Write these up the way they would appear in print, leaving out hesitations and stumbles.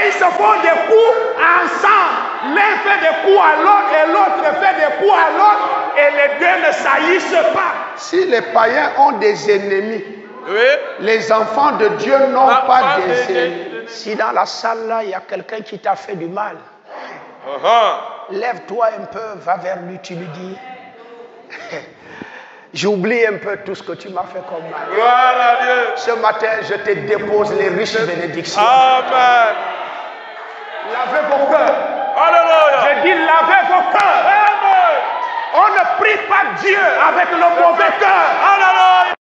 Et ils se font des coups ensemble. L'un fait des coups à l'autre et l'autre fait des coups à l'autre. Et les deux ne saillissent pas. Si les païens ont des ennemis, Oui. les enfants de Dieu n'ont pas des des ennemis. Si dans la salle là, il y a quelqu'un qui t'a fait du mal, lève-toi un peu, va vers lui, tu lui dis j'oublie un peu tout ce que tu m'as fait comme mal. Gloire à Dieu. Ce matin, je te dépose les riches bénédictions. Amen. Lavez vos cœurs. Alléluia. Je dis lavez vos cœurs. Amen. On ne prie pas Dieu avec le mauvais cœur. Alléluia.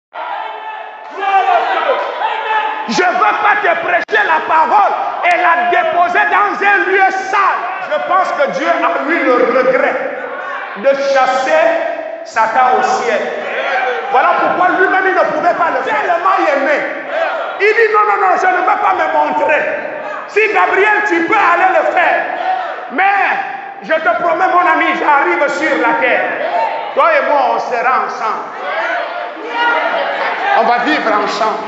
Je ne veux pas te prêcher la parole et la déposer dans un lieu sale. Je pense que Dieu a eu le regret de chasser Satan au ciel. Voilà pourquoi lui-même il ne pouvait pas le faire. Tellement aimé. Il dit non, non, non, je ne veux pas me montrer. Si Gabriel, tu peux aller le faire. Mais je te promets, mon ami, j'arrive sur la terre. Toi et moi, on sera ensemble. On va vivre ensemble.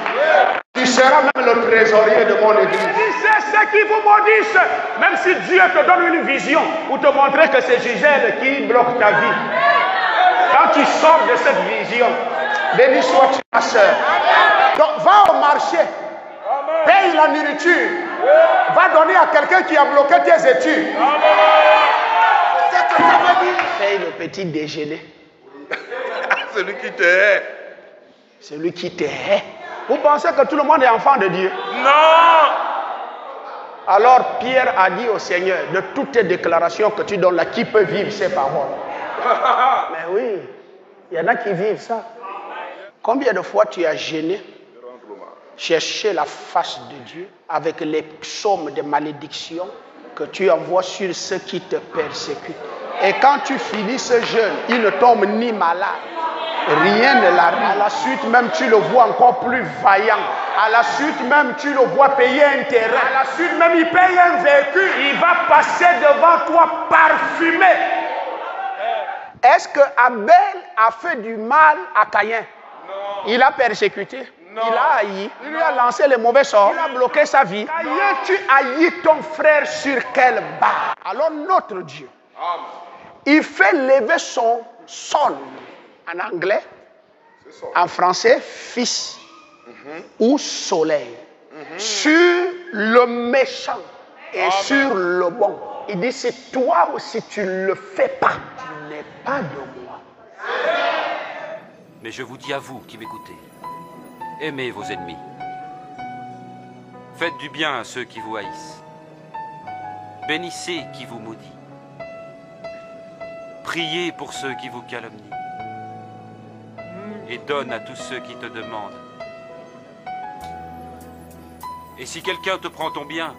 Tu seras même le trésorier de mon église. C'est ceux qui vous maudissent. Même si Dieu te donne une vision pour te montrer que c'est Gisèle qui bloque ta vie. Quand tu sors de cette vision, béni sois-tu ma soeur. Donc va au marché, paye la nourriture, va donner à quelqu'un qui a bloqué tes études. C'est ce que ça veut dire. Paye le petit déjeuner. Celui qui te hait. Celui qui te hait. Vous pensez que tout le monde est enfant de Dieu? Non. Alors Pierre a dit au Seigneur, de toutes tes déclarations que tu donnes là, qui peut vivre ces paroles? Mais oui, il y en a qui vivent ça. Combien de fois tu as gêné, cherché la face de Dieu avec les psaumes de malédiction que tu envoies sur ceux qui te persécutent. Et quand tu finis ce jeûne, il ne tombe ni malade. Rien ne l'arrive. À la suite même, tu le vois encore plus vaillant. À la suite même, tu le vois payer un terrain. À la suite même, il paye un véhicule. Il va passer devant toi parfumé. Est-ce que Abel a fait du mal à Caïn? Non. Il a persécuté. Non. Il a haï. Il lui a lancé les mauvais sorts. Il a bloqué sa vie. Caïn, tu haïs ton frère sur quelle base? Alors notre Dieu, Amen. il fait lever son sol. En anglais, en français, fils ou soleil. Sur le méchant et sur le bon. Il dit, si toi aussi tu ne le fais pas, tu n'es pas de moi. Mais je vous dis à vous qui m'écoutez, aimez vos ennemis. Faites du bien à ceux qui vous haïssent. Bénissez qui vous maudit. Priez pour ceux qui vous calomnient. Et donne à tous ceux qui te demandent. Et si quelqu'un te prend ton bien,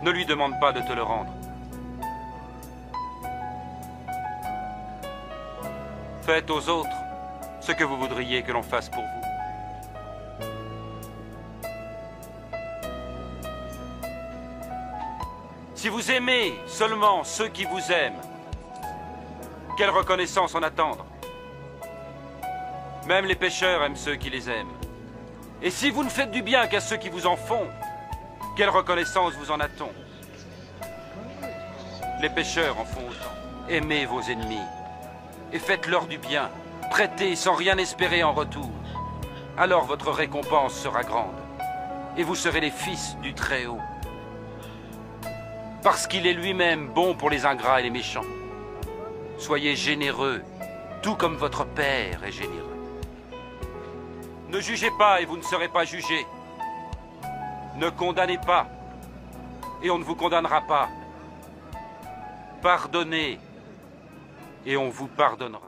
ne lui demande pas de te le rendre. Faites aux autres ce que vous voudriez que l'on fasse pour vous. Si vous aimez seulement ceux qui vous aiment, quelle reconnaissance en attendre? Même les pécheurs aiment ceux qui les aiment. Et si vous ne faites du bien qu'à ceux qui vous en font, quelle reconnaissance vous en a-t-on? Les pécheurs en font autant. Aimez vos ennemis et faites-leur du bien. Prêtez sans rien espérer en retour. Alors votre récompense sera grande et vous serez les fils du Très-Haut. Parce qu'il est lui-même bon pour les ingrats et les méchants. Soyez généreux, tout comme votre Père est généreux. Ne jugez pas et vous ne serez pas jugés. Ne condamnez pas et on ne vous condamnera pas. Pardonnez et on vous pardonnera.